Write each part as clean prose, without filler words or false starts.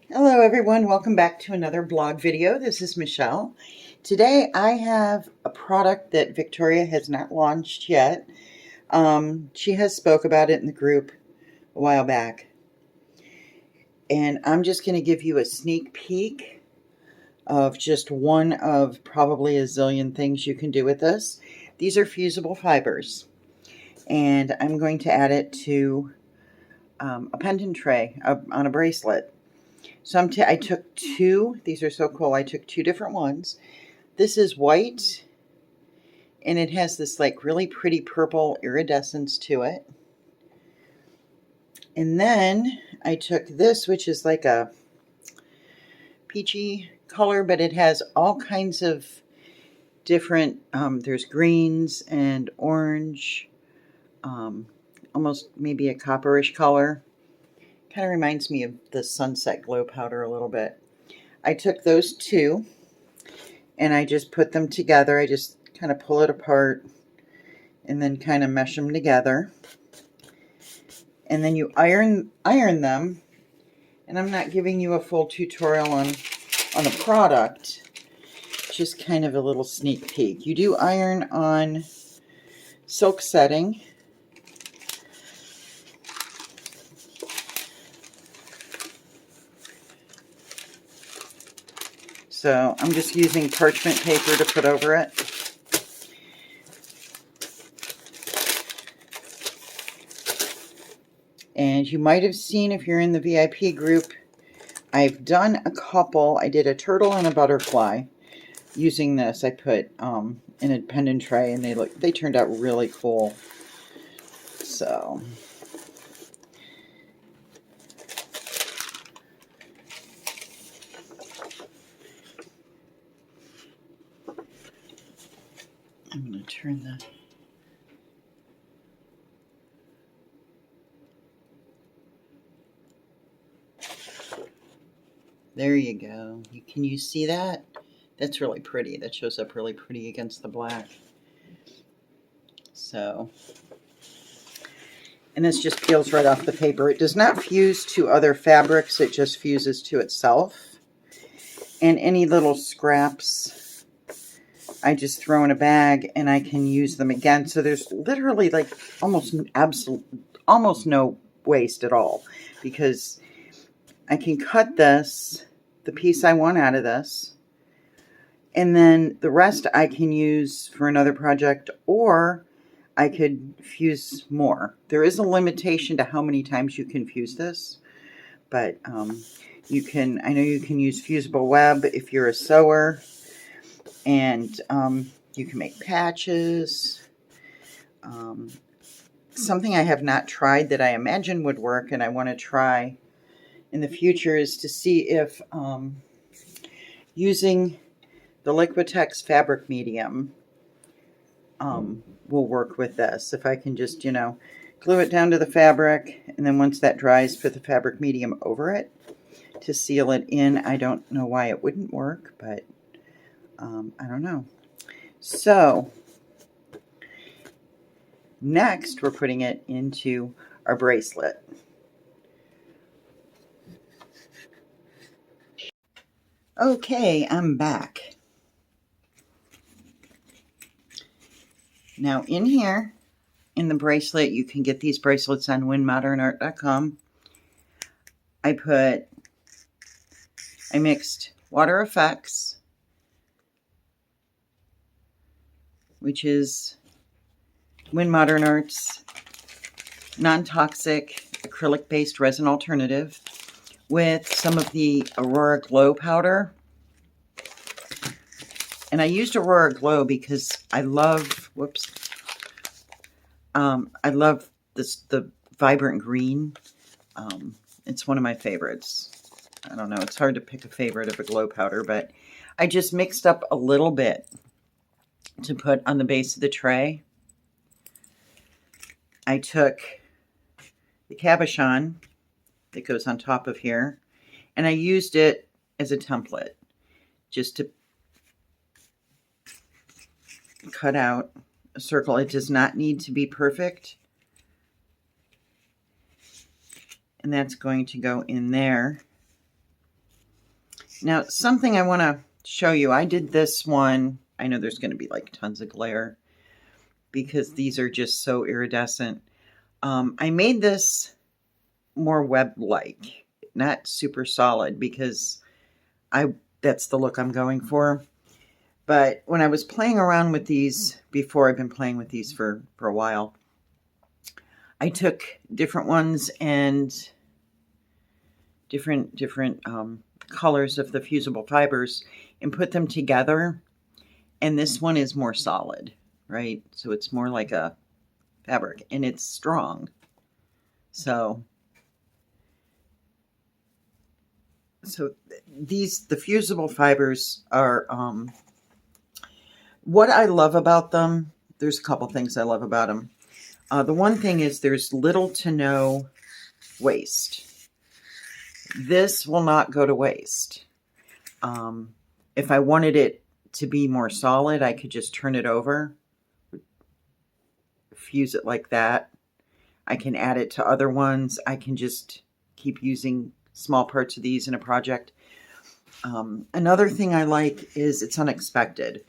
Hello everyone, welcome back to another blog video. This is Michelle. Today I have a product that Victoria has not launched yet. She has spoke about it in the group a while back. And I'm just going to give you a sneak peek of just one of probably a zillion things you can do with this. These are fusible fibers. And I'm going to add it to a pendant tray on a bracelet. So I took two. These are so cool. I took two different ones. This is white, and it has this like really pretty purple iridescence to it. And then I took this, which is like a peachy color, but it has all kinds of different, there's greens and orange, almost maybe a copperish color. Kind of reminds me of the Sunset Glow powder a little bit. I took those two and I just put them together. I just kind of pull it apart and then kind of mesh them together. And then you iron them. And I'm not giving you a full tutorial on the product, just kind of a little sneak peek. You do iron on silk setting. So I'm just using parchment paper to put over it. And you might have seen, if you're in the VIP group, I've done a couple. I did a turtle and a butterfly using this. I put in a pendant tray, and they turned out really cool. So I'm going to turn the there you go. Can you see that? That's really pretty. That shows up really pretty against the black. So, and this just peels right off the paper. It does not fuse to other fabrics. It just fuses to itself. And any little scraps, I just throw in a bag and I can use them again. So there's literally like almost no waste at all, because I can cut this, the piece I want out of this, and then the rest I can use for another project, or I could fuse more. There is a limitation to how many times you can fuse this, but I know you can use fusible web if you're a sewer, and you can make patches. Something I have not tried that I imagine would work, and I want to try in the future, is to see if using the Liquitex fabric medium will work with this. If I can just, glue it down to the fabric, and then once that dries, put the fabric medium over it to seal it in. I don't know why it wouldn't work, but I don't know. So next, we're putting it into our bracelet. Okay, I'm back. Now in here, in the bracelet, you can get these bracelets on winmodernart.com. I mixed Water Effects, which is Win Modern Art's non-toxic acrylic-based resin alternative, with some of the Aurora Glow powder. And I used Aurora Glow because I love, I love the vibrant green. It's one of my favorites. I don't know, it's hard to pick a favorite of a glow powder, but I just mixed up a little bit to put on the base of the tray. I took the cabochon that goes on top of here, and I used it as a template just to cut out a circle. It does not need to be perfect, and that's going to go in there. Now, something I want to show you. I did this one. I know there's going to be like tons of glare because these are just so iridescent. I made this more web-like, not super solid, because that's the look I'm going for. But when I was playing around with these before, I've been playing with these for a while, I took different ones and different colors of the fusible fibers and put them together. And this one is more solid, right? So it's more like a fabric and it's strong. So the fusible fibers are, what I love about them, there's a couple things I love about them. The one thing is there's little to no waste. This will not go to waste. If I wanted it to be more solid, I could just turn it over, fuse it like that. I can add it to other ones. I can just keep using small parts of these in a project. Another thing I like is it's unexpected.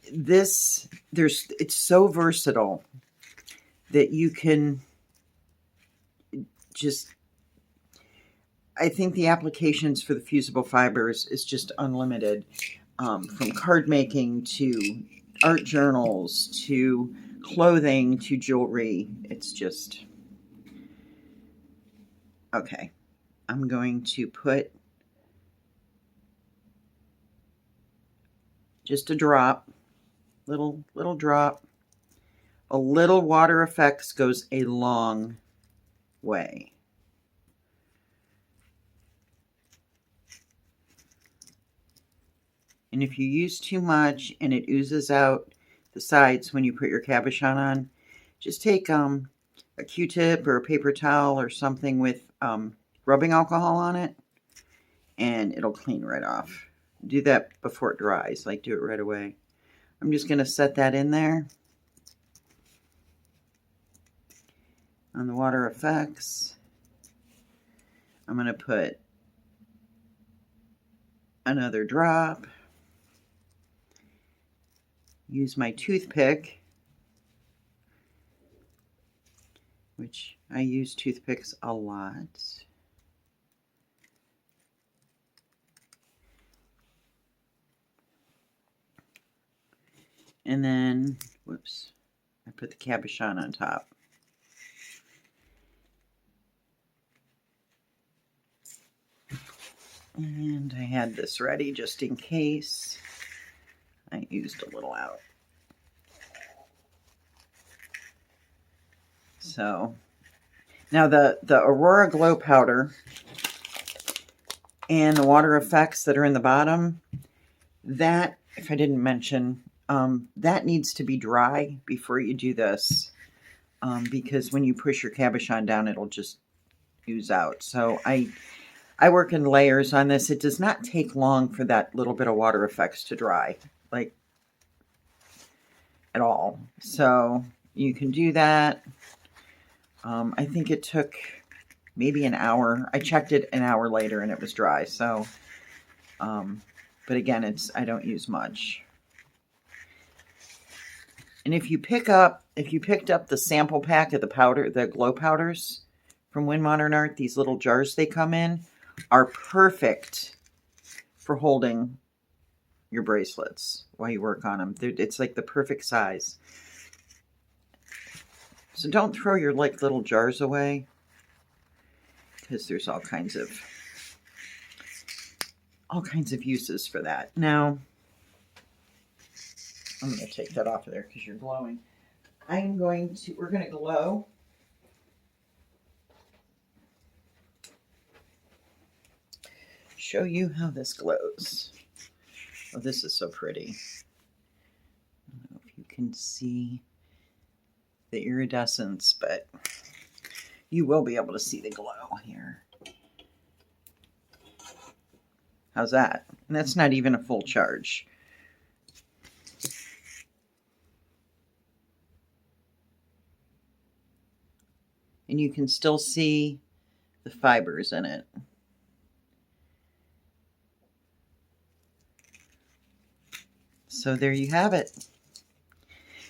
It's so versatile that you can just, I think the applications for the fusible fibers is just unlimited. From card making to art journals to clothing to jewelry. It's just, okay. I'm going to put just a drop, little drop. A little water effects goes a long way. And if you use too much and it oozes out the sides when you put your cabochon on, just take a Q-tip or a paper towel or something with rubbing alcohol on it, and it'll clean right off. Do that before it dries, like do it right away. I'm just going to set that in there on the water effects. I'm going to put another drop. Use my toothpick, which I use toothpicks a lot. And then, whoops, I put the cabochon on top. And I had this ready just in case. I used a little out. So now the Aurora Glow powder and the water effects that are in the bottom, that, if I didn't mention, that needs to be dry before you do this, because when you push your cabochon down, it'll just ooze out. So I work in layers on this. It does not take long for that little bit of water effects to dry, like at all. So you can do that. I think it took maybe an hour. I checked it an hour later and it was dry. So, but again, I don't use much. And if you picked up the sample pack of the powder, the glow powders from Win Modern Art, these little jars they come in are perfect for holding your bracelets while you work on them. It's like the perfect size. So don't throw your little jars away, because there's all kinds of uses for that. Now, I'm going to take that off of there because you're glowing. We're going to glow. Show you how this glows. Oh, this is so pretty. I don't know if you can see the iridescence, but you will be able to see the glow here. How's that? And that's not even a full charge. And you can still see the fibers in it. So there you have it.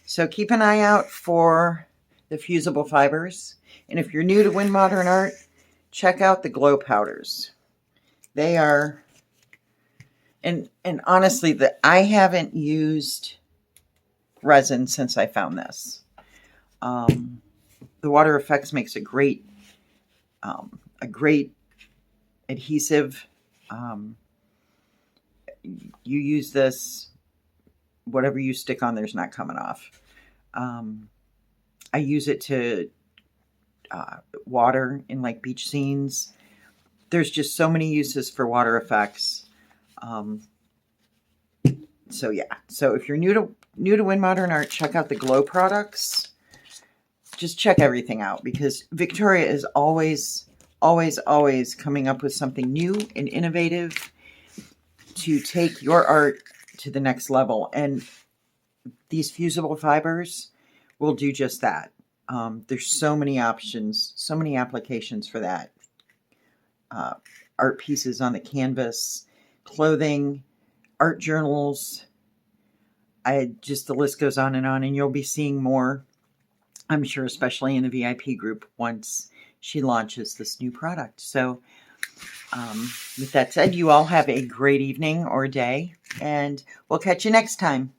So keep an eye out for the Fusible Fibers. And if you're new to Wind Modern Art, check out the glow powders. They are, and honestly, I haven't used resin since I found this. The Water Effects makes a great adhesive. You use this, whatever you stick on there's not coming off. I use it to water in like beach scenes. There's just so many uses for water effects. So yeah, so if you're new to Wind Modern Art, check out the glow products. Just check everything out, because Victoria is always coming up with something new and innovative to take your art to the next level. And these Fusible Fibers will do just that. There's so many options, so many applications for that. Art pieces on the canvas, clothing, art journals. The list goes on, and you'll be seeing more, I'm sure, especially in the VIP group once she launches this new product. So with that said, you all have a great evening or day, and we'll catch you next time.